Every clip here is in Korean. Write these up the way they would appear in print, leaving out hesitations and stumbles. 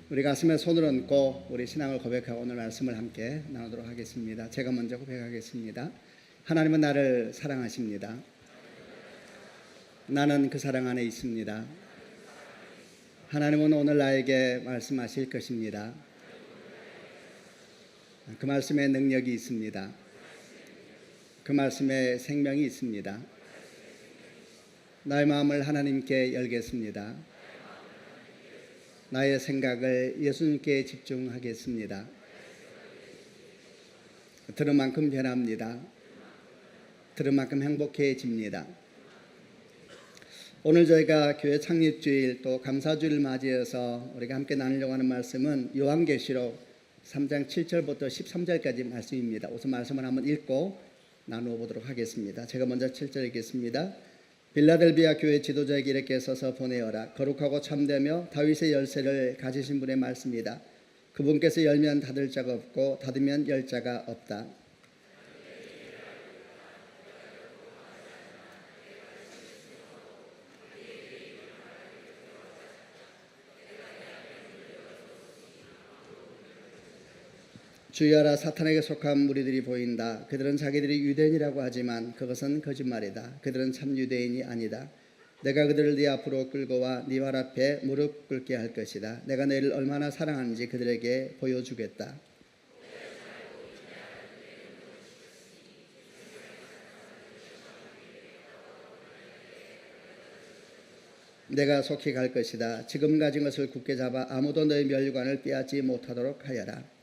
우리 가슴에 손을 얹고 우리 신앙을 고백하고 오늘 말씀을 함께 나누도록 하겠습니다. 제가 먼저 고백하겠습니다. 하나님은 나를 사랑하십니다. 나는 그 사랑 안에 있습니다. 하나님은 오늘 나에게 말씀하실 것입니다. 그 말씀에 능력이 있습니다. 그 말씀에 생명이 있습니다. 나의 마음을 하나님께 열겠습니다. 나의 생각을 예수님께 집중하겠습니다. 들은 만큼 변합니다. 들은 만큼 행복해집니다. 오늘 저희가 교회 창립주일 또 감사주일을 맞이해서 우리가 함께 나누려고 하는 말씀은 요한계시록 3장 7절부터 13절까지 말씀입니다. 우선 말씀을 한번 읽고 나누어 보도록 하겠습니다. 제가 먼저 7절 읽겠습니다. 빌라델비아 교회 지도자에게 이렇게 써서 보내어라. 거룩하고 참되며 다윗의 열쇠를 가지신 분의 말씀이다. 그분께서 열면 닫을 자가 없고 닫으면 열 자가 없다. 주의하라. 사탄에게 속한 무리들이 보인다. 그들은 자기들이 유대인이라고 하지만 그것은 거짓말이다. 그들은 참 유대인이 아니다. 내가 그들을 네 앞으로 끌고 와 네 발 앞에 무릎 꿇게 할 것이다. 내가 너희를 얼마나 사랑하는지 그들에게 보여주겠다. 내가 속히 갈 것이다. 지금 가진 것을 굳게 잡아 아무도 너희 멸관을 빼앗지 못하도록 하여라.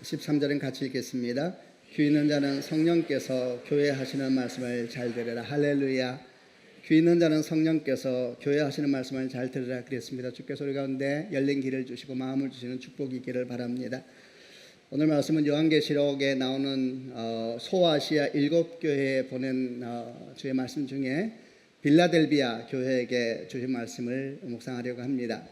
13절은 같이 읽겠습니다. 귀 있는 자는 성령께서 교회 하시는 말씀을 잘 들으라. 할렐루야. 귀 있는 자는 성령께서 교회 하시는 말씀을 잘 들으라 그랬습니다. 주께서 우리 가운데 열린 길을 주시고 마음을 주시는 축복이 있기를 바랍니다. 오늘 말씀은 요한계시록에 나오는 소아시아 7교회에 보낸 주의 말씀 중에 빌라델비아 교회에게 주신 말씀을 묵상하려고 합니다.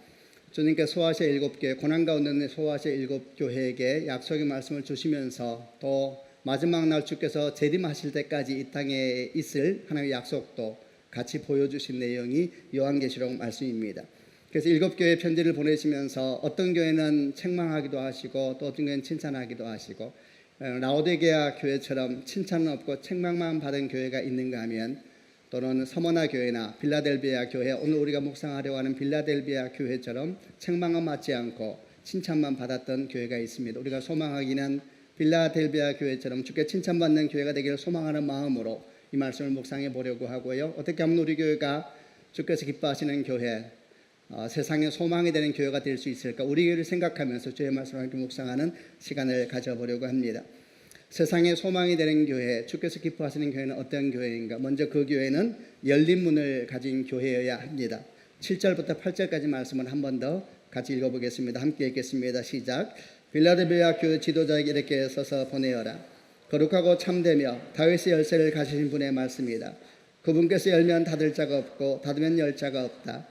주님께 소아시아 7교회, 고난 가운데 있는 소아시아 7교회에게 약속의 말씀을 주시면서 또 마지막 날 주께서 재림하실 때까지 이 땅에 있을 하나님의 약속도 같이 보여주신 내용이 요한계시록 말씀입니다. 그래서 7교회 편지를 보내시면서 어떤 교회는 책망하기도 하시고 또 어떤 교회는 칭찬하기도 하시고, 라오디게아 교회처럼 칭찬은 없고 책망만 받은 교회가 있는가 하면, 또는 서머나 교회나 빌라델비아 교회, 오늘 우리가 묵상하려고 하는 빌라델비아 교회처럼 책망은 받지 않고 칭찬만 받았던 교회가 있습니다. 우리가 소망하기는 빌라델비아 교회처럼 주께 칭찬받는 교회가 되기를 소망하는 마음으로 이 말씀을 묵상해 보려고 하고요. 어떻게 하면 우리 교회가 주께서 기뻐하시는 교회, 세상의 소망이 되는 교회가 될 수 있을까, 우리 교회를 생각하면서 주의 말씀을 함께 묵상하는 시간을 가져보려고 합니다. 세상의 소망이 되는 교회, 주께서 기뻐하시는 교회는 어떤 교회인가? 먼저 그 교회는 열린 문을 가진 교회여야 합니다. 7절부터 8절까지 말씀을 한 번 더 같이 읽어보겠습니다. 함께 읽겠습니다. 시작. 빌라델비아 교회 지도자에게 이렇게 써서 보내어라. 거룩하고 참되며 다윗의 열쇠를 가지신 분의 말씀이다. 그분께서 열면 닫을 자가 없고 닫으면 열 자가 없다.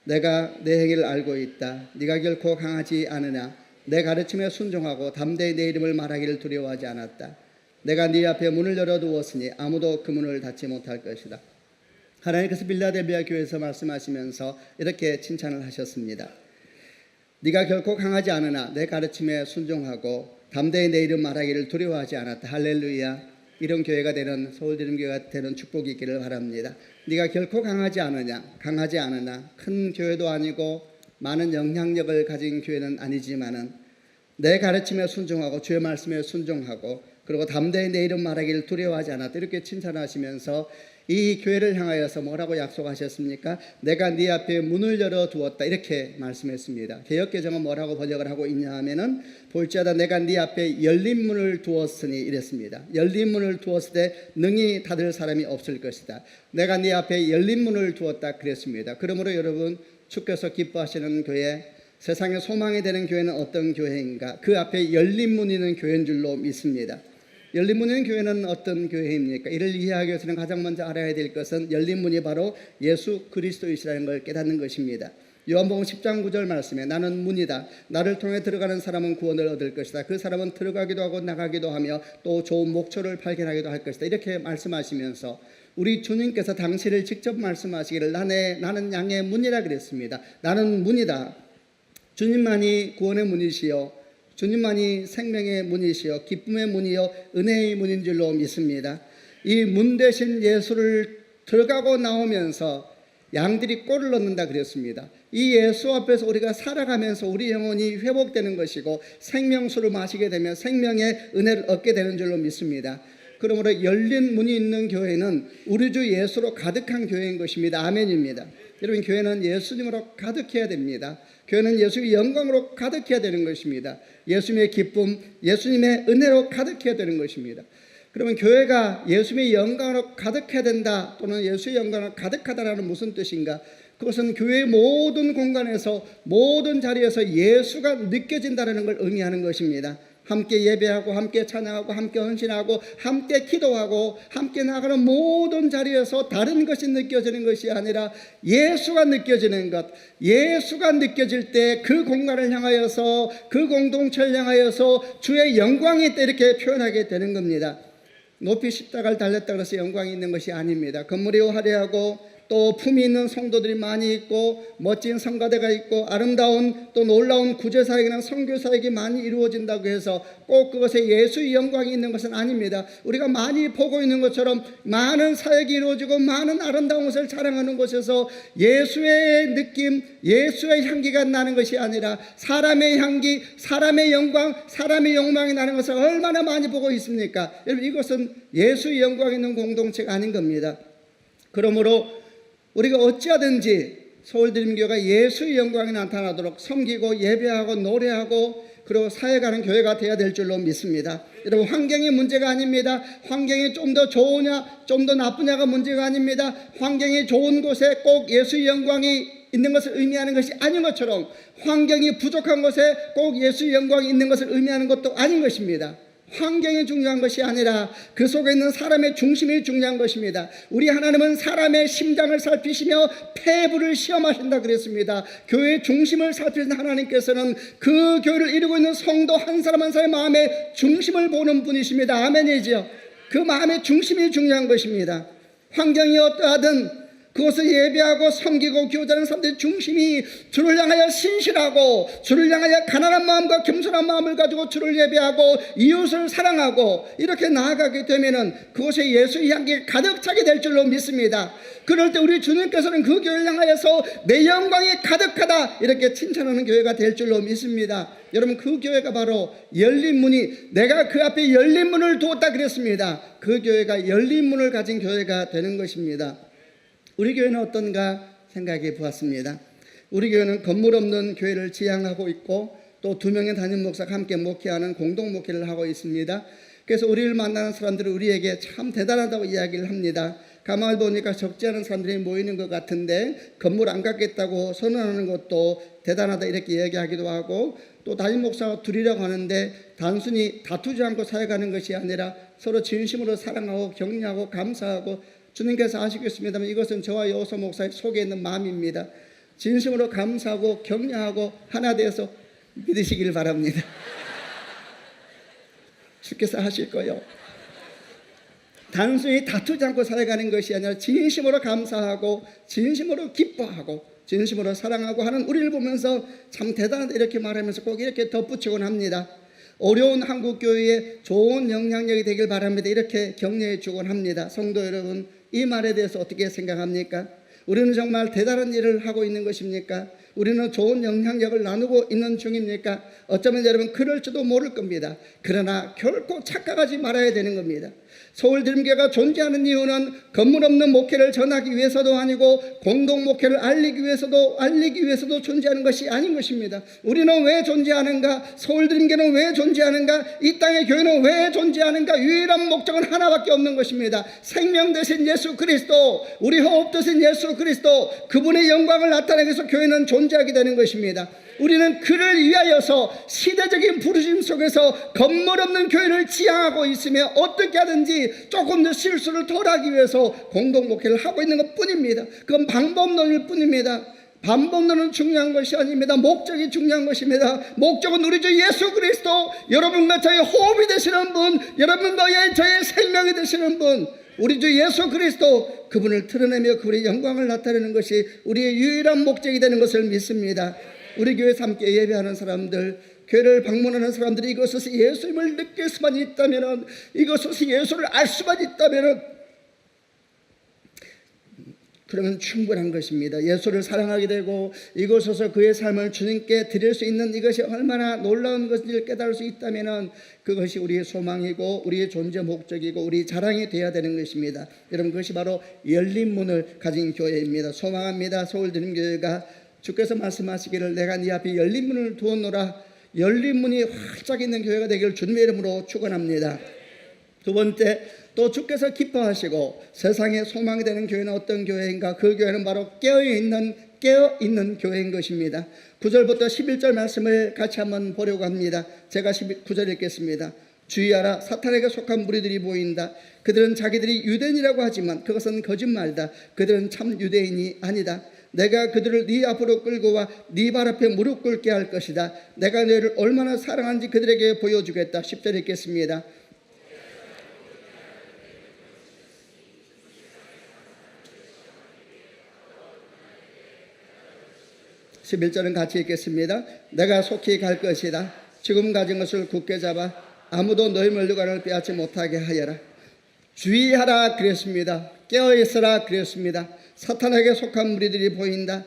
내가 내 행위를 알고 있다. 네가 결코 강하지 않으나 내 가르침에 순종하고 담대히 내 이름을 말하기를 두려워하지 않았다. 내가 네 앞에 문을 열어두었으니 아무도 그 문을 닫지 못할 것이다. 하나님께서 빌라델비아 교회에서 말씀하시면서 이렇게 칭찬을 하셨습니다. 네가 결코 강하지 않으나 내 가르침에 순종하고 담대히 내 이름 말하기를 두려워하지 않았다. 할렐루야. 이런 교회가 되는, 서울드림교회가 되는 축복이 있기를 바랍니다. 네가 결코 강하지 않으나 큰 교회도 아니고 많은 영향력을 가진 교회는 아니지만은 내 가르침에 순종하고 주의 말씀에 순종하고 그리고 담대히 내 이름 말하기를 두려워하지 않았다. 이렇게 칭찬하시면서 이 교회를 향하여서 뭐라고 약속하셨습니까? 내가 네 앞에 문을 열어두었다. 이렇게 말씀했습니다. 개역개정은 뭐라고 번역을 하고 있냐 하면은 볼지어다 내가 네 앞에 열린 문을 두었으니 이랬습니다. 열린 문을 두었을 때 능히 닫을 사람이 없을 것이다. 내가 네 앞에 열린 문을 두었다 그랬습니다. 그러므로 여러분, 주께서 기뻐하시는 교회, 세상의 소망이 되는 교회는 어떤 교회인가? 그 앞에 열린 문이 있는 교회인 줄로 믿습니다. 열린 문 있는 교회는 어떤 교회입니까? 이를 이해하기 위해서는 가장 먼저 알아야 될 것은 열린 문이 바로 예수 그리스도이시라는 걸 깨닫는 것입니다. 요한복음 10장 9절 말씀에 나는 문이다. 나를 통해 들어가는 사람은 구원을 얻을 것이다. 그 사람은 들어가기도 하고 나가기도 하며 또 좋은 목초를 발견하기도 할 것이다. 이렇게 말씀하시면서 우리 주님께서 당시를 직접 말씀하시기를 나는 양의 문이라 그랬습니다. 나는 문이다. 주님만이 구원의 문이시요 주님만이 생명의 문이시요 기쁨의 문이요 은혜의 문인 줄로 믿습니다. 이 문 대신 예수를 들어가고 나오면서 양들이 꼴을 넣는다 그랬습니다. 이 예수 앞에서 우리가 살아가면서 우리 영혼이 회복되는 것이고 생명수를 마시게 되면 생명의 은혜를 얻게 되는 줄로 믿습니다. 그러므로 열린 문이 있는 교회는 우리 주 예수로 가득한 교회인 것입니다. 아멘입니다. 여러분, 교회는 예수님으로 가득해야 됩니다. 교회는 예수의 영광으로 가득해야 되는 것입니다. 예수님의 기쁨, 예수님의 은혜로 가득해야 되는 것입니다. 그러면 교회가 예수님의 영광으로 가득해야 된다 또는 예수의 영광으로 가득하다라는 무슨 뜻인가? 그것은 교회의 모든 공간에서 모든 자리에서 예수가 느껴진다는 걸 의미하는 것입니다. 함께 예배하고 함께 찬양하고 함께 헌신하고 함께 기도하고 함께 나가는 모든 자리에서 다른 것이 느껴지는 것이 아니라 예수가 느껴지는 것, 예수가 느껴질 때 그 공간을 향하여서 그 공동체를 향하여서 주의 영광이 있다 이렇게 표현하게 되는 겁니다. 높이 십자가를 달렸다 그래서 영광이 있는 것이 아닙니다. 건물이 화려하고 또 품이 있는 성도들이 많이 있고 멋진 성가대가 있고 아름다운 또 놀라운 구제사역이나 선교사역이 많이 이루어진다고 해서 꼭 그것에 예수의 영광이 있는 것은 아닙니다. 우리가 많이 보고 있는 것처럼 많은 사역이 이루어지고 많은 아름다운 것을 자랑하는 곳에서 예수의 느낌, 예수의 향기가 나는 것이 아니라 사람의 향기, 사람의 영광, 사람의 욕망이 나는 것을 얼마나 많이 보고 있습니까? 여러분, 이것은 예수의 영광이 있는 공동체가 아닌 겁니다. 그러므로 우리가 어찌하든지 서울드림교회가 예수의 영광이 나타나도록 섬기고 예배하고 노래하고 그리고 사역하는 교회가 되어야 될 줄로 믿습니다. 여러분, 환경이 문제가 아닙니다. 환경이 좀 더 좋으냐 좀 더 나쁘냐가 문제가 아닙니다. 환경이 좋은 곳에 꼭 예수의 영광이 있는 것을 의미하는 것이 아닌 것처럼 환경이 부족한 곳에 꼭 예수의 영광이 있는 것을 의미하는 것도 아닌 것입니다. 환경이 중요한 것이 아니라 그 속에 있는 사람의 중심이 중요한 것입니다. 우리 하나님은 사람의 심장을 살피시며 폐부를 시험하신다 그랬습니다. 교회의 중심을 살피는 하나님께서는 그 교회를 이루고 있는 성도 한 사람 한 사람의 마음의 중심을 보는 분이십니다. 아멘이죠. 그 마음의 중심이 중요한 것입니다. 환경이 어떠하든 그것을 예배하고 섬기고 기도하는 사람들의 중심이 주를 향하여 신실하고 주를 향하여 가난한 마음과 겸손한 마음을 가지고 주를 예배하고 이웃을 사랑하고 이렇게 나아가게 되면은 그것에 예수의 향기가 가득 차게 될 줄로 믿습니다. 그럴 때 우리 주님께서는 그 교회를 향하여서 내 영광이 가득하다 이렇게 칭찬하는 교회가 될 줄로 믿습니다. 여러분, 그 교회가 바로 열린 문이, 내가 그 앞에 열린 문을 두었다 그랬습니다. 그 교회가 열린 문을 가진 교회가 되는 것입니다. 우리 교회는 어떤가 생각해 보았습니다. 우리 교회는 건물 없는 교회를 지향하고 있고 또 2명의 담임 목사가 함께 목회하는 공동 목회를 하고 있습니다. 그래서 우리를 만나는 사람들은 우리에게 참 대단하다고 이야기를 합니다. 가만히 보니까 적지 않은 사람들이 모이는 것 같은데 건물 안 갖겠다고 선언하는 것도 대단하다 이렇게 이야기하기도 하고 또 담임 목사가 둘이라고 하는데 단순히 다투지 않고 살아가는 것이 아니라 서로 진심으로 사랑하고 격려하고 감사하고 주님께서 아시겠습니다만 이것은 저와 여호사 목사의 속에 있는 마음입니다. 진심으로 감사하고 격려하고 하나 되어서 믿으시길 바랍니다. 주께서 하실 거예요. 단순히 다투지 않고 살아가는 것이 아니라 진심으로 감사하고 진심으로 기뻐하고 진심으로 사랑하고 하는 우리를 보면서 참 대단하다 이렇게 말하면서 꼭 이렇게 덧붙이곤 합니다. 어려운 한국교회에 좋은 영향력이 되길 바랍니다. 이렇게 격려해 주곤 합니다. 성도 여러분, 이 말에 대해서 어떻게 생각합니까? 우리는 정말 대단한 일을 하고 있는 것입니까? 우리는 좋은 영향력을 나누고 있는 중입니까? 어쩌면 여러분 그럴지도 모를 겁니다. 그러나 결코 착각하지 말아야 되는 겁니다. 서울드림교회가 존재하는 이유는 건물 없는 목회를 전하기 위해서도 아니고 공동 목회를 알리기 위해서도 존재하는 것이 아닌 것입니다. 우리는 왜 존재하는가? 서울드림교회는 왜 존재하는가? 이 땅의 교회는 왜 존재하는가? 유일한 목적은 하나밖에 없는 것입니다. 생명 되신 예수 그리스도, 우리 호흡 되신 예수 그리스도, 그분의 영광을 나타내기 위해서 교회는 존재하게 되는 것입니다. 우리는 그를 위하여서 시대적인 부르심 속에서 건물 없는 교회를 지향하고 있으며 어떻게 하든지 조금 더 실수를 덜하기 위해서 공동 목회를 하고 있는 것 뿐입니다. 그건 방법론일 뿐입니다. 반복론은 중요한 것이 아닙니다. 목적이 중요한 것입니다. 목적은 우리 주 예수 그리스도, 여러분과 저의 호흡이 되시는 분, 여러분과 저의 생명이 되시는 분, 우리 주 예수 그리스도, 그분을 드러내며 그분의 영광을 나타내는 것이 우리의 유일한 목적이 되는 것을 믿습니다. 우리 교회에서 함께 예배하는 사람들, 교회를 방문하는 사람들이 이곳에서 예수님을 느낄 수만 있다면, 이곳에서 예수를 알 수만 있다면, 그러면 충분한 것입니다. 예수를 사랑하게 되고 이곳에서 그의 삶을 주님께 드릴 수 있는 이것이 얼마나 놀라운 것인지를 깨달을 수 있다면 그것이 우리의 소망이고 우리의 존재 목적이고 우리 자랑이 되어야 되는 것입니다. 여러분, 그것이 바로 열린 문을 가진 교회입니다. 소망합니다. 서울드림교회가 주께서 말씀하시기를 내가 네 앞에 열린 문을 두었노라, 열린 문이 활짝 있는 교회가 되기를 주님의 이름으로 축원합니다. 두 번째, 또 주께서 기뻐하시고 세상에 소망이 되는 교회는 어떤 교회인가? 그 교회는 바로 깨어있는 교회인 것입니다. 9절부터 11절 말씀을 같이 한번 보려고 합니다. 제가 9절 읽겠습니다. 주의하라, 사탄에게 속한 무리들이 보인다. 그들은 자기들이 유대인이라고 하지만 그것은 거짓말이다. 그들은 참 유대인이 아니다. 내가 그들을 네 앞으로 끌고 와 네 발 앞에 무릎 꿇게 할 것이다. 내가 너희를 얼마나 사랑하는지 그들에게 보여주겠다. 10절 읽겠습니다. 11절은 같이 읽겠습니다. 내가 속히 갈 것이다. 지금 가진 것을 굳게 잡아 아무도 너희 면류관을 빼앗지 못하게 하여라. 주의하라 그랬습니다. 깨어있으라 그랬습니다. 사탄에게 속한 무리들이 보인다.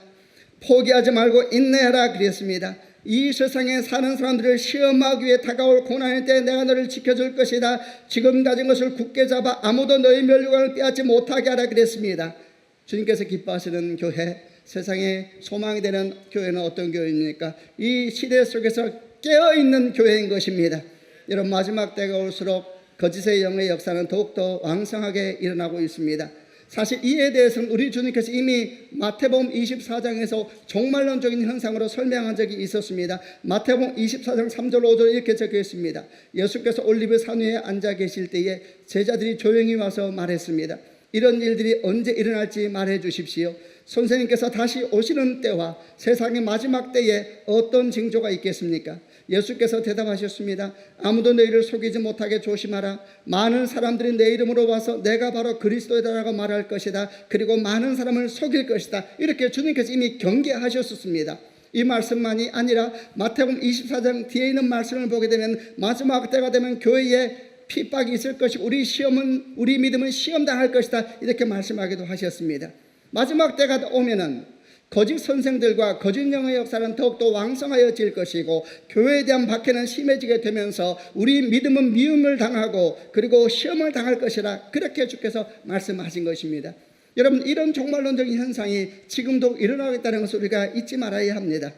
포기하지 말고 인내하라 그랬습니다. 이 세상에 사는 사람들을 시험하기 위해 다가올 고난의 때 내가 너를 지켜줄 것이다. 지금 가진 것을 굳게 잡아 아무도 너희 면류관을 빼앗지 못하게 하라 그랬습니다. 주님께서 기뻐하시는 교회, 세상에 소망이 되는 교회는 어떤 교회입니까? 이 시대 속에서 깨어있는 교회인 것입니다. 여러분, 마지막 때가 올수록 거짓의 영의 역사는 더욱더 왕성하게 일어나고 있습니다. 사실 이에 대해서는 우리 주님께서 이미 마태복음 24장에서 종말론적인 현상으로 설명한 적이 있었습니다. 마태복음 24장 3절 5절 이렇게 적혀 있습니다. 예수께서 올리브 산 위에 앉아 계실 때에 제자들이 조용히 와서 말했습니다. 이런 일들이 언제 일어날지 말해 주십시오. 선생님께서 다시 오시는 때와 세상의 마지막 때에 어떤 징조가 있겠습니까? 예수께서 대답하셨습니다. 아무도 너희를 속이지 못하게 조심하라. 많은 사람들이 내 이름으로 와서 내가 바로 그리스도이다라고 말할 것이다. 그리고 많은 사람을 속일 것이다. 이렇게 주님께서 이미 경계하셨습니다. 이 말씀만이 아니라 마태복음 24장 뒤에 있는 말씀을 보게 되면 마지막 때가 되면 교회에 핍박이 있을 것이고 우리 믿음은 시험당할 것이다. 이렇게 말씀하기도 하셨습니다. 마지막 때가 오면은 거짓 선생들과 거짓 영의 역사는 더욱더 왕성하여질 것이고 교회에 대한 박해는 심해지게 되면서 우리 믿음은 미움을 당하고 그리고 시험을 당할 것이라 그렇게 주께서 말씀하신 것입니다. 여러분, 이런 종말론적인 현상이 지금도 일어나고 있다는 것을 우리가 잊지 말아야 합니다.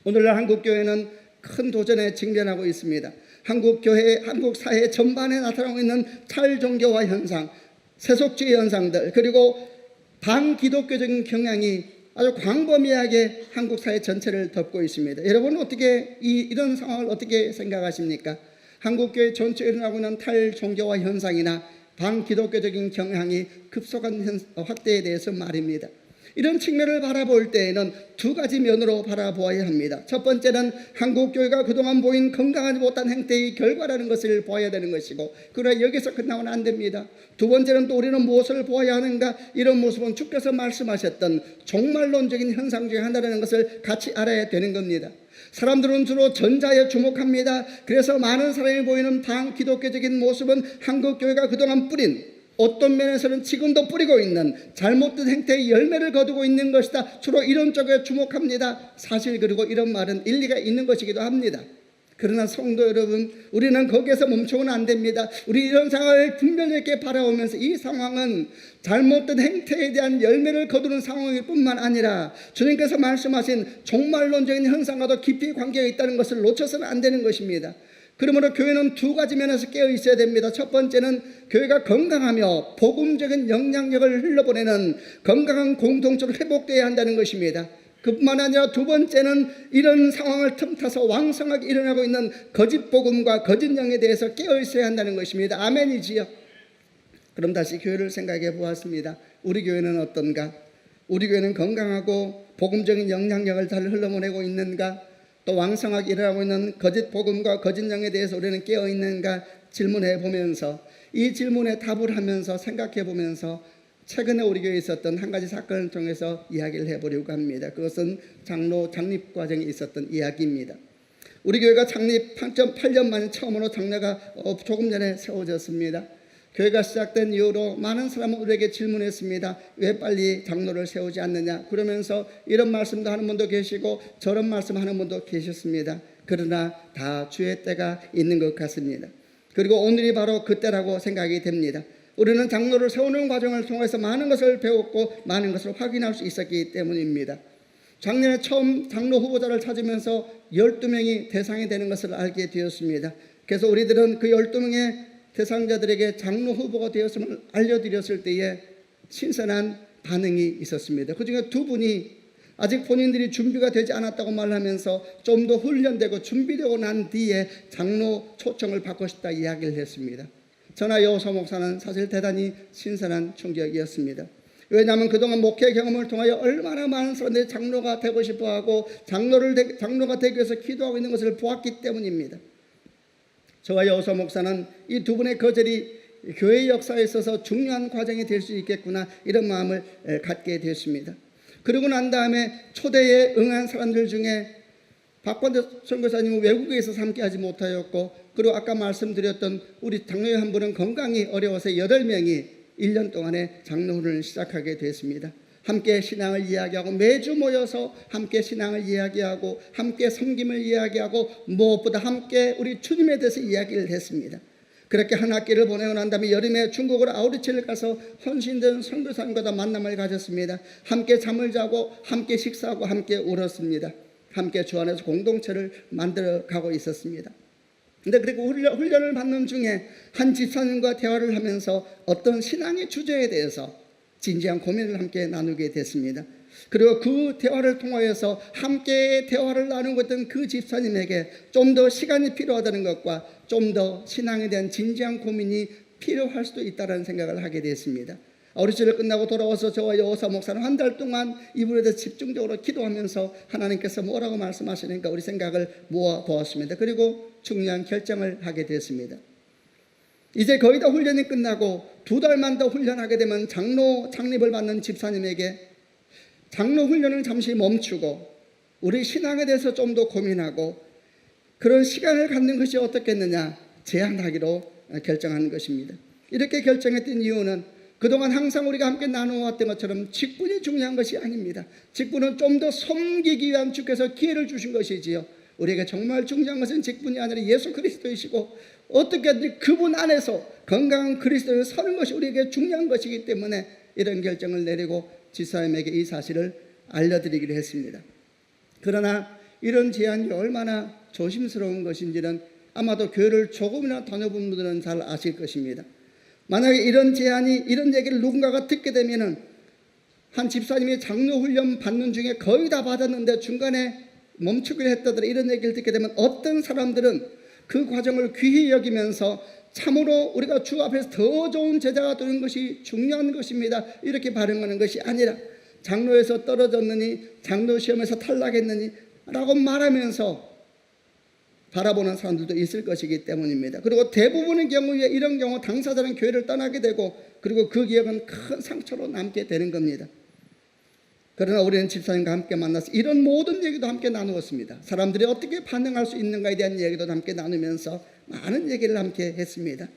오늘날 한국교회는 큰 도전에 직면하고 있습니다. 한국교회, 한국 사회 전반에 나타나고 있는 탈종교화 현상, 세속주의 현상들, 그리고 반기독교적인 경향이 아주 광범위하게 한국 사회 전체를 덮고 있습니다. 여러분은 어떻게 이런 상황을 어떻게 생각하십니까? 한국교회 전체에 일어나고 있는 탈종교화 현상이나 반기독교적인 경향이 급속한 확대에 대해서 말입니다. 이런 측면을 바라볼 때에는 두 가지 면으로 바라보아야 합니다. 첫 번째는 한국교회가 그동안 보인 건강하지 못한 행태의 결과라는 것을 보아야 되는 것이고, 그러나 여기서 끝나면 안 됩니다. 두 번째는 또 우리는 무엇을 보아야 하는가? 이런 모습은 주께서 말씀하셨던 종말론적인 현상 중에 하나라는 것을 같이 알아야 되는 겁니다. 사람들은 주로 전자에 주목합니다. 그래서 많은 사람이 보이는 반기독교적인 모습은 한국교회가 그동안 뿌린, 어떤 면에서는 지금도 뿌리고 있는 잘못된 행태의 열매를 거두고 있는 것이다. 주로 이런 쪽에 주목합니다. 사실 그리고 이런 말은 일리가 있는 것이기도 합니다. 그러나 성도 여러분, 우리는 거기에서 멈추면 안 됩니다. 우리 이런 상황을 분별력 있게 바라보면서 이 상황은 잘못된 행태에 대한 열매를 거두는 상황일 뿐만 아니라 주님께서 말씀하신 종말론적인 현상과도 깊이 관계가 있다는 것을 놓쳐서는 안 되는 것입니다. 그러므로 교회는 두 가지 면에서 깨어 있어야 됩니다. 첫 번째는 교회가 건강하며 복음적인 영향력을 흘러보내는 건강한 공동체로 회복되어야 한다는 것입니다. 그뿐만 아니라 두 번째는 이런 상황을 틈타서 왕성하게 일어나고 있는 거짓 복음과 거짓 영에 대해서 깨어 있어야 한다는 것입니다. 아멘이지요. 그럼 다시 교회를 생각해 보았습니다. 우리 교회는 어떤가? 우리 교회는 건강하고 복음적인 영향력을 잘 흘러보내고 있는가? 또 왕성하게 일어나고 있는 거짓 복음과 거짓 영에 대해서 우리는 깨어 있는가 질문해 보면서, 이 질문에 답을 하면서 생각해 보면서 최근에 우리 교회에 있었던 한 가지 사건을 통해서 이야기를 해보려고 합니다. 그것은 장로 창립 과정에 있었던 이야기입니다. 우리 교회가 창립 8년 만에 처음으로 장로가 조금 전에 세워졌습니다. 교회가 시작된 이후로 많은 사람은 우리에게 질문했습니다. 왜 빨리 장로를 세우지 않느냐? 그러면서 이런 말씀도 하는 분도 계시고 저런 말씀하는 분도 계셨습니다. 그러나 다 주의 때가 있는 것 같습니다. 그리고 오늘이 바로 그때라고 생각이 됩니다. 우리는 장로를 세우는 과정을 통해서 많은 것을 배웠고 많은 것을 확인할 수 있었기 때문입니다. 작년에 처음 장로 후보자를 찾으면서 12명이 대상이 되는 것을 알게 되었습니다. 그래서 우리들은 그 12명의 대상자들에게 장로 후보가 되었음을 알려드렸을 때에 신선한 반응이 있었습니다. 그중에 두 분이 아직 본인들이 준비가 되지 않았다고 말하면서 좀 더 훈련되고 준비되고 난 뒤에 장로 초청을 받고 싶다 이야기를 했습니다. 저나 여호사 목사는 사실 대단히 신선한 충격이었습니다. 왜냐하면 그동안 목회 경험을 통하여 얼마나 많은 사람들이 장로가 되고 싶어하고 장로가 되기 위해서 기도하고 있는 것을 보았기 때문입니다. 저와 여호사 목사는 이 두 분의 거절이 교회 역사에 있어서 중요한 과정이 될 수 있겠구나 이런 마음을 갖게 되었습니다. 그러고 난 다음에 초대에 응한 사람들 중에 박관대 선교사님은 외국에 있어서 함께하지 못하였고, 그리고 아까 말씀드렸던 우리 장로의 한 분은 건강이 어려워서 8명이 1년 동안에 장로훈련을 시작하게 됐습니다. 함께 신앙을 이야기하고 매주 모여서 함께 신앙을 이야기하고 함께 섬김을 이야기하고 무엇보다 함께 우리 주님에 대해서 이야기를 했습니다. 그렇게 한 학기를 보내고 난 다음에 여름에 중국으로 아우리치를 가서 헌신된 선교사님과 만남을 가졌습니다. 함께 잠을 자고 함께 식사하고 함께 울었습니다. 함께 주 안에서 공동체를 만들어 가고 있었습니다. 근데 그리고 훈련을 받는 중에 한 집사님과 대화를 하면서 어떤 신앙의 주제에 대해서 진지한 고민을 함께 나누게 됐습니다. 그리고 그 대화를 통하여서 함께 대화를 나누고 있던 그 집사님에게 좀 더 시간이 필요하다는 것과 좀 더 신앙에 대한 진지한 고민이 필요할 수도 있다는 생각을 하게 됐습니다. 어르신을 끝나고 돌아와서 저와 여호사 목사는 한 달 동안 이분에 대해서 집중적으로 기도하면서 하나님께서 뭐라고 말씀하시는가 우리 생각을 모아보았습니다. 그리고 중요한 결정을 하게 됐습니다. 이제 거의 다 훈련이 끝나고 2달만 더 훈련하게 되면 장로 창립을 받는 집사님에게 장로 훈련을 잠시 멈추고 우리 신앙에 대해서 좀 더 고민하고 그런 시간을 갖는 것이 어떻겠느냐 제안하기로 결정한 것입니다. 이렇게 결정했던 이유는 그동안 항상 우리가 함께 나누어왔던 것처럼 직분이 중요한 것이 아닙니다. 직분은 좀 더 섬기기 위한 주께서 기회를 주신 것이지요. 우리에게 정말 중요한 것은 직분이 아니라 예수 그리스도이시고 어떻게든 그분 안에서 건강한 그리스도를 서는 것이 우리에게 중요한 것이기 때문에 이런 결정을 내리고 집사님에게 이 사실을 알려드리기로 했습니다. 그러나 이런 제안이 얼마나 조심스러운 것인지는 아마도 교회를 조금이나 다녀본 분들은 잘 아실 것입니다. 만약에 이런 제안이 이런 얘기를 누군가가 듣게 되면은 한 집사님이 장로 훈련 받는 중에 거의 다 받았는데 중간에 멈추기로 했다더라 이런 얘기를 듣게 되면 어떤 사람들은 그 과정을 귀히 여기면서 참으로 우리가 주 앞에서 더 좋은 제자가 되는 것이 중요한 것입니다 이렇게 반응하는 것이 아니라 장로에서 떨어졌느니 장로 시험에서 탈락했느니 라고 말하면서 바라보는 사람들도 있을 것이기 때문입니다. 그리고 대부분의 경우에 이런 경우 당사자는 교회를 떠나게 되고 그리고 그 기억은 큰 상처로 남게 되는 겁니다. 그러나 우리는 집사님과 함께 만나서 이런 모든 얘기도 함께 나누었습니다. 사람들이 어떻게 반응할 수 있는가에 대한 얘기도 함께 나누면서 많은 얘기를 함께 했습니다.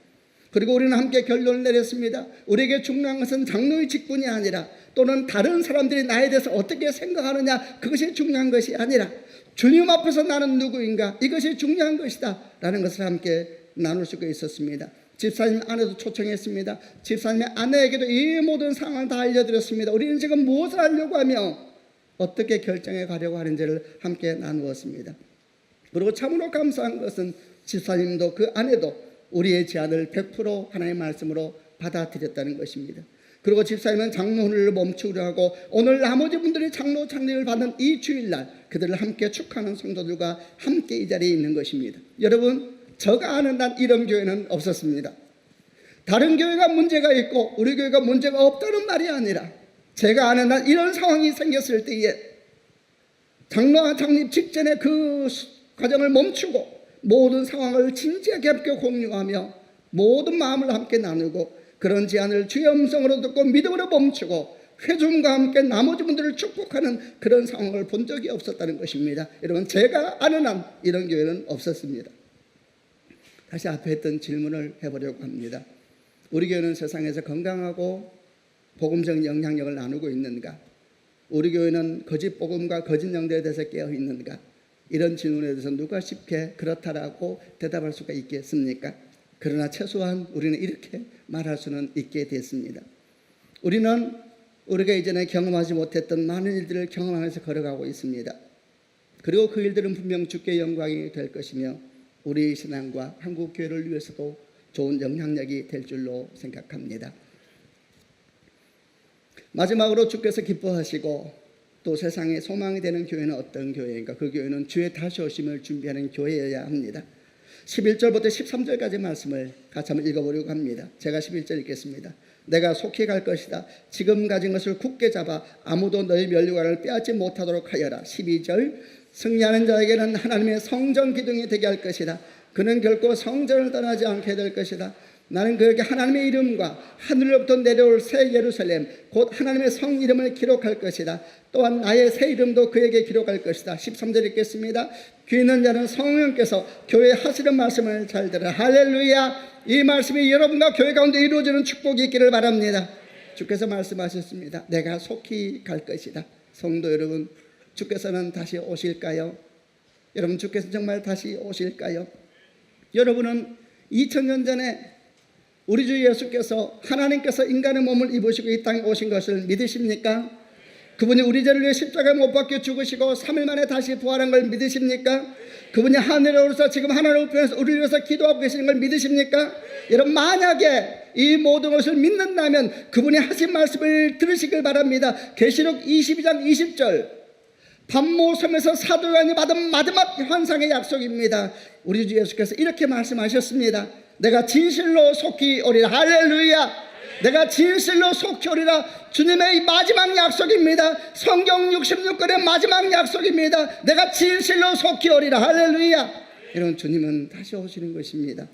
그리고 우리는 함께 결론을 내렸습니다. 우리에게 중요한 것은 장로의 직분이 아니라 또는 다른 사람들이 나에 대해서 어떻게 생각하느냐 그것이 중요한 것이 아니라 주님 앞에서 나는 누구인가 이것이 중요한 것이다 라는 것을 함께 나눌 수가 있었습니다. 집사님 아내도 초청했습니다. 집사님의 아내에게도 이 모든 상황을 다 알려드렸습니다. 우리는 지금 무엇을 하려고 하며 어떻게 결정해 가려고 하는지를 함께 나누었습니다. 그리고 참으로 감사한 것은 집사님도 그 아내도 우리의 제안을 100% 하나님의 말씀으로 받아들였다는 것입니다. 그리고 집사님은 장로훈련을 멈추려 하고 오늘 나머지 분들이 장로 창립을 받는 이 주일날 그들을 함께 축하하는 성도들과 함께 이 자리에 있는 것입니다. 여러분 제가 아는 난 이런 교회는 없었습니다. 다른 교회가 문제가 있고 우리 교회가 문제가 없다는 말이 아니라 제가 아는 한 이런 상황이 생겼을 때에 장로와 장립 직전에 그 과정을 멈추고 모든 상황을 진지하게 함께 공유하며 모든 마음을 함께 나누고 그런 제안을 주의 음성으로 듣고 믿음으로 멈추고 회중과 함께 나머지 분들을 축복하는 그런 상황을 본 적이 없었다는 것입니다. 여러분, 제가 아는 한 이런 교회는 없었습니다. 다시 앞에 했던 질문을 해보려고 합니다. 우리 교회는 세상에서 건강하고 복음적 영향력을 나누고 있는가? 우리 교회는 거짓 복음과 거짓 영들에 대해서 깨어 있는가? 이런 질문에 대해서 누가 쉽게 그렇다라고 대답할 수가 있겠습니까? 그러나 최소한 우리는 이렇게 말할 수는 있게 됐습니다. 우리는 우리가 이전에 경험하지 못했던 많은 일들을 경험하면서 걸어가고 있습니다. 그리고 그 일들은 분명 주께 영광이 될 것이며 우리 신앙과 한국 교회를 위해서도 좋은 영향력이 될 줄로 생각합니다. 마지막으로 주께서 기뻐하시고 또 세상에 소망이 되는 교회는 어떤 교회인가? 그 교회는 주의 다시 오심을 준비하는 교회여야 합니다. 11절부터 13절까지 말씀을 같이 한번 읽어보려고 합니다. 제가 11절 읽겠습니다. 내가 속히 갈 것이다. 지금 가진 것을 굳게 잡아 아무도 너희 면류관을 빼앗지 못하도록 하여라. 12절 승리하는 자에게는 하나님의 성전 기둥이 되게 할 것이다. 그는 결코 성전을 떠나지 않게 될 것이다. 나는 그에게 하나님의 이름과 하늘로부터 내려올 새 예루살렘 곧 하나님의 성 이름을 기록할 것이다. 또한 나의 새 이름도 그에게 기록할 것이다. 13절 읽겠습니다. 귀 있는 자는 성령께서 교회 하시는 말씀을 잘 들으라. 할렐루야. 이 말씀이 여러분과 교회 가운데 이루어지는 축복이 있기를 바랍니다. 주께서 말씀하셨습니다. 내가 속히 갈 것이다. 성도 여러분, 주께서는 다시 오실까요? 여러분, 주께서 정말 다시 오실까요? 여러분은 2000년 전에 우리 주 예수께서 하나님께서 인간의 몸을 입으시고 이 땅에 오신 것을 믿으십니까? 그분이 우리 죄를 위해 십자가에 못 박혀 죽으시고 3일 만에 다시 부활한 걸 믿으십니까? 그분이 하늘에 오르사 지금 하나님 우편에서 우리를 위해서 기도하고 계시는 걸 믿으십니까? 여러분, 만약에 이 모든 것을 믿는다면 그분이 하신 말씀을 들으시길 바랍니다. 계시록 22장 20절 반모섬에서 사도 요한이 받은 마지막 환상의 약속입니다. 우리 주 예수께서 이렇게 말씀하셨습니다. 내가 진실로 속히 오리라. 할렐루야. 내가 진실로 속히 오리라. 주님의 마지막 약속입니다. 성경 66권의 마지막 약속입니다. 내가 진실로 속히 오리라. 할렐루야. 여러분, 주님은 다시 오시는 것입니다.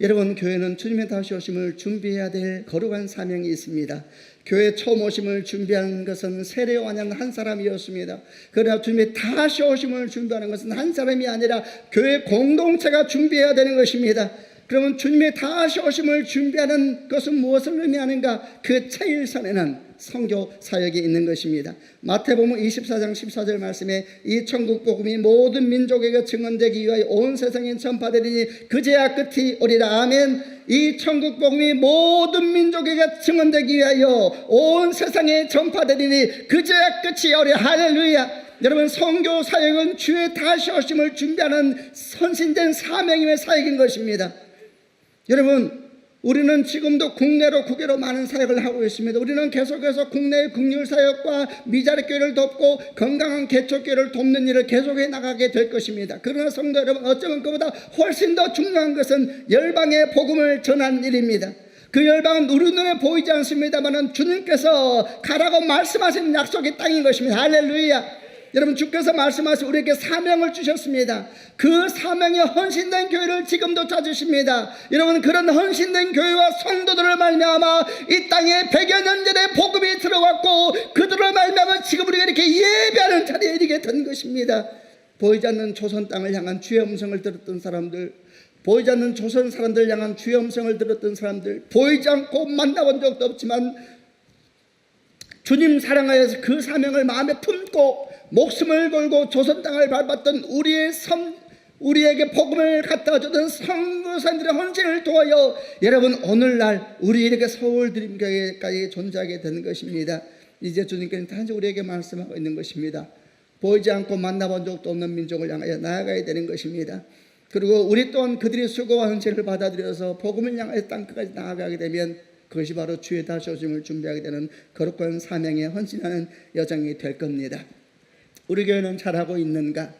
여러분, 교회는 주님의 다시 오심을 준비해야 될 거룩한 사명이 있습니다. 교회 처음 오심을 준비하는 것은 세례요한은 한 사람이었습니다. 그러나 주님의 다시 오심을 준비하는 것은 한 사람이 아니라 교회 공동체가 준비해야 되는 것입니다. 그러면 주님의 다시 오심을 준비하는 것은 무엇을 의미하는가? 그 제일선에는 선교 사역이 있는 것입니다. 마태복음 24장 14절 말씀에 이 천국 복음이 모든 민족에게 증언되기 위하여 온 세상에 전파되리니 그제야 끝이 오리라. 아멘. 이 천국 복음이 모든 민족에게 증언되기 위하여 온 세상에 전파되리니 그제야 끝이 오리라. 할렐루야. 여러분, 선교 사역은 주의 다시 오심을 준비하는 선신된 사명임의 사역인 것입니다. 여러분, 우리는 지금도 국내로 국외로 많은 사역을 하고 있습니다. 우리는 계속해서 국내의 긍휼 사역과 미자립 교회를 돕고 건강한 개척 교회를 돕는 일을 계속해 나가게 될 것입니다. 그러나 성도 여러분, 어쩌면 그보다 훨씬 더 중요한 것은 열방의 복음을 전하는 일입니다. 그 열방은 우리 눈에 보이지 않습니다만 주님께서 가라고 말씀하신 약속의 땅인 것입니다. 할렐루야. 여러분, 주께서 말씀하신 우리에게 사명을 주셨습니다. 그 사명에 헌신된 교회를 지금도 찾으십니다. 여러분, 그런 헌신된 교회와 성도들을 말미암아 이 땅에 100여 년 전에 복음이 들어왔고 그들을 말미암아 지금 우리가 이렇게 예배하는 자리에 이르게 된 것입니다. 보이지 않는 조선 땅을 향한 주의 음성을 들었던 사람들, 보이지 않는 조선 사람들 향한 주의 음성을 들었던 사람들, 보이지 않고 만나본 적도 없지만 주님 사랑하여서 그 사명을 마음에 품고 목숨을 걸고 조선 땅을 밟았던 우리에게 복음을 갖다 주던 선교사님들의 헌신을 통하여 여러분, 오늘날 우리 이렇게 서울 드림교회까지 존재하게 되는 것입니다. 이제 주님께서는 단지 우리에게 말씀하고 있는 것입니다. 보이지 않고 만나본 적도 없는 민족을 향하여 나아가야 되는 것입니다. 그리고 우리 또한 그들이 수고와 헌신을 받아들여서 복음을 향하여 땅끝까지 나아가게 되면 그것이 바로 주의 다시 오심을 준비하게 되는 거룩한 사명에 헌신하는 여정이 될 겁니다. 우리 교회는 잘하고 있는가?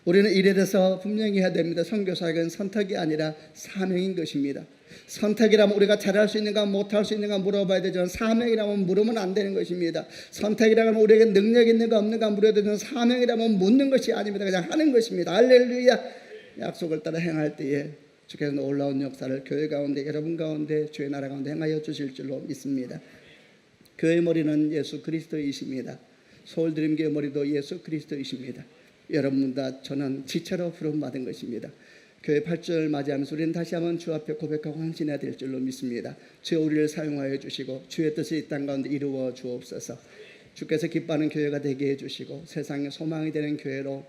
우리는 이래 돼서 분명히 해야 됩니다. 선교사역은 선택이 아니라 사명인 것입니다. 선택이라면 우리가 잘할 수 있는가 못할 수 있는가 물어봐야 되죠. 사명이라면 물으면 안 되는 것입니다. 선택이라면 우리에게 능력이 있는가 없는가 물어야 되죠. 사명이라면 묻는 것이 아닙니다. 그냥 하는 것입니다. 할렐루야. 약속을 따라 행할 때에 주께서 놀라운 역사를 교회 가운데 여러분 가운데 주의 나라 가운데 행하여 주실 줄로 믿습니다. 교회 머리는 예수 그리스도이십니다. 서울드림교회 머리도 예수 그리스도이십니다. 여러분과 저는 지체로 부름받은 것입니다. 교회 8주를 맞이하면서 우리는 다시 한번 주 앞에 고백하고 헌신해야 될 줄로 믿습니다. 주여 우리를 사용하여 주시고 주의 뜻을 이 땅 가운데 이루어 주옵소서. 주께서 기뻐하는 교회가 되게 해주시고 세상의 소망이 되는 교회로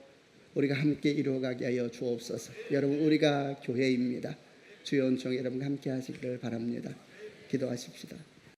우리가 함께 이루어가게 하여 주옵소서. 여러분 우리가 교회입니다. 주의 은총 여러분과 함께 하시기를 바랍니다. 기도하십시다.